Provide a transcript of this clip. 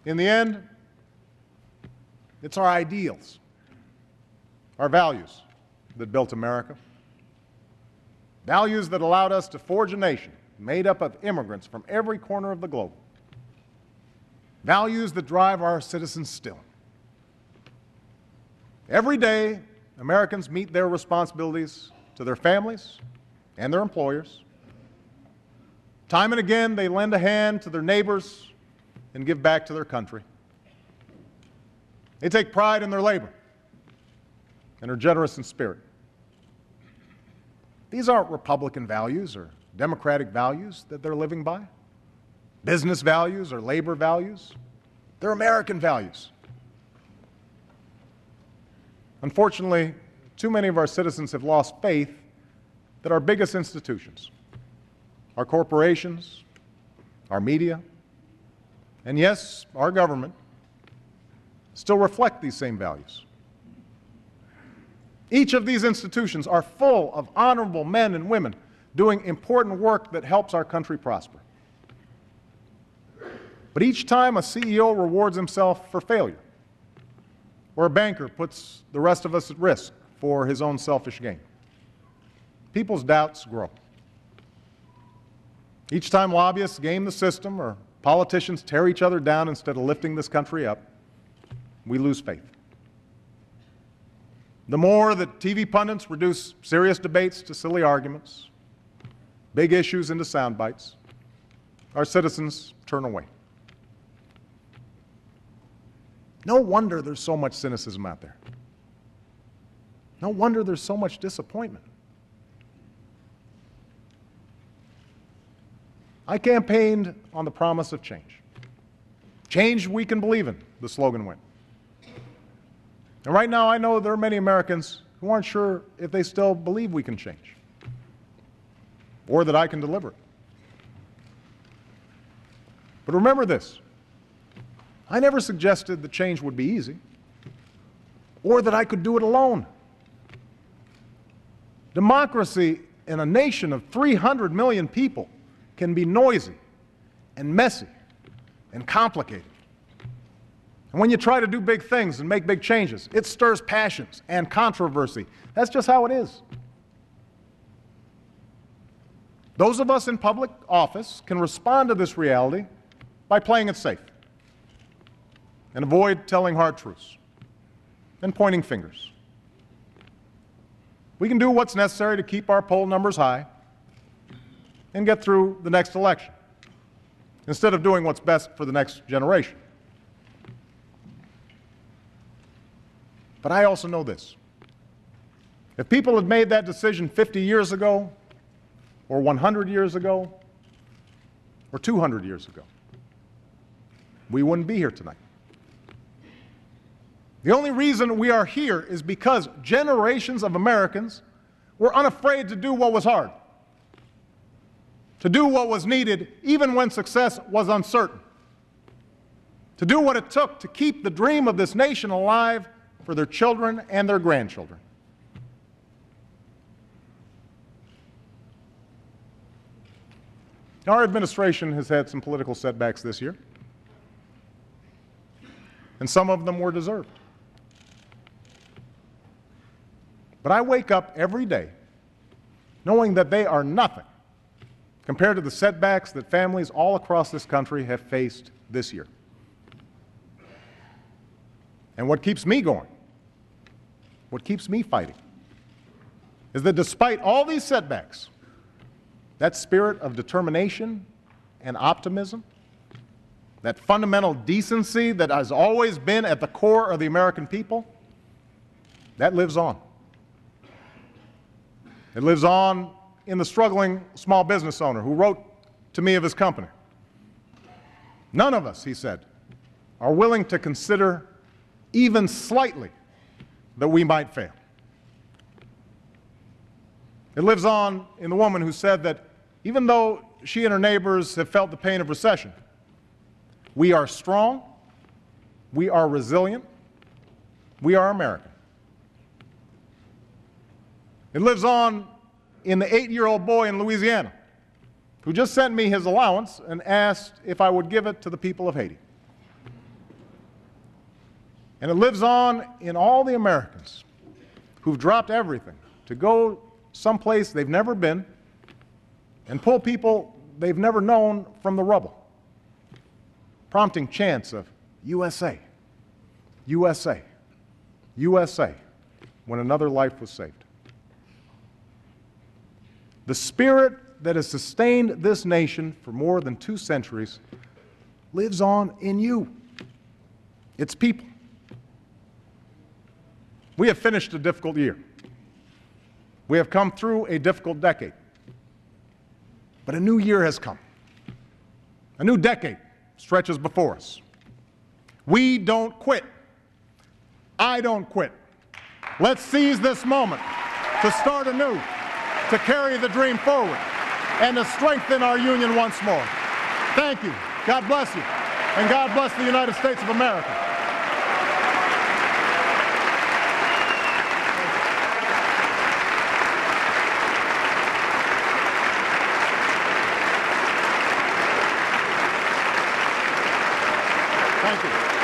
In the end, it's our ideals, our values that built America. Values that allowed us to forge a nation made up of immigrants from every corner of the globe. Values that drive our citizens still. Every day, Americans meet their responsibilities to their families and their employers. Time and again, they lend a hand to their neighbors and give back to their country. They take pride in their labor and are generous in spirit. These aren't Republican values or Democratic values that they're living by, business values or labor values. They're American values. Unfortunately, too many of our citizens have lost faith that our biggest institutions, our corporations, our media, and yes, our government, still reflect these same values. Each of these institutions are full of honorable men and women doing important work that helps our country prosper. But each time a CEO rewards himself for failure, or a banker puts the rest of us at risk for his own selfish gain, people's doubts grow. Each time lobbyists game the system or politicians tear each other down instead of lifting this country up, we lose faith. The more that TV pundits reduce serious debates to silly arguments, big issues into sound bites, our citizens turn away. No wonder there's so much cynicism out there. No wonder there's so much disappointment. I campaigned on the promise of change. Change we can believe in, the slogan went. And right now I know there are many Americans who aren't sure if they still believe we can change or that I can deliver it. But remember this, I never suggested that change would be easy or that I could do it alone. Democracy in a nation of 300 million people can be noisy and messy and complicated. And when you try to do big things and make big changes, it stirs passions and controversy. That's just how it is. Those of us in public office can respond to this reality by playing it safe and avoid telling hard truths and pointing fingers. We can do what's necessary to keep our poll numbers high and get through the next election instead of doing what's best for the next generation. But I also know this. If people had made that decision 50 years ago, or 100 years ago, or 200 years ago, we wouldn't be here tonight. The only reason we are here is because generations of Americans were unafraid to do what was hard, to do what was needed even when success was uncertain, to do what it took to keep the dream of this nation alive for their children and their grandchildren. Our administration has had some political setbacks this year, and some of them were deserved. But I wake up every day knowing that they are nothing compared to the setbacks that families all across this country have faced this year. And what keeps me going, what keeps me fighting, is that despite all these setbacks, that spirit of determination and optimism, that fundamental decency that has always been at the core of the American people, that lives on. It lives on in the struggling small business owner who wrote to me of his company. None of us, he said, are willing to consider even slightly that we might fail. It lives on in the woman who said that even though she and her neighbors have felt the pain of recession, we are strong, we are resilient, we are American. It lives on in the 8-year-old boy in Louisiana who just sent me his allowance and asked if I would give it to the people of Haiti. And it lives on in all the Americans who've dropped everything to go someplace they've never been and pull people they've never known from the rubble, prompting chants of USA, USA, USA, when another life was saved. The spirit that has sustained this nation for more than 2 centuries lives on in you, its people. We have finished a difficult year. We have come through a difficult decade. But a new year has come. A new decade stretches before us. We don't quit. I don't quit. Let's seize this moment to start anew, to carry the dream forward, and to strengthen our union once more. Thank you. God bless you. And God bless the United States of America. Thank you.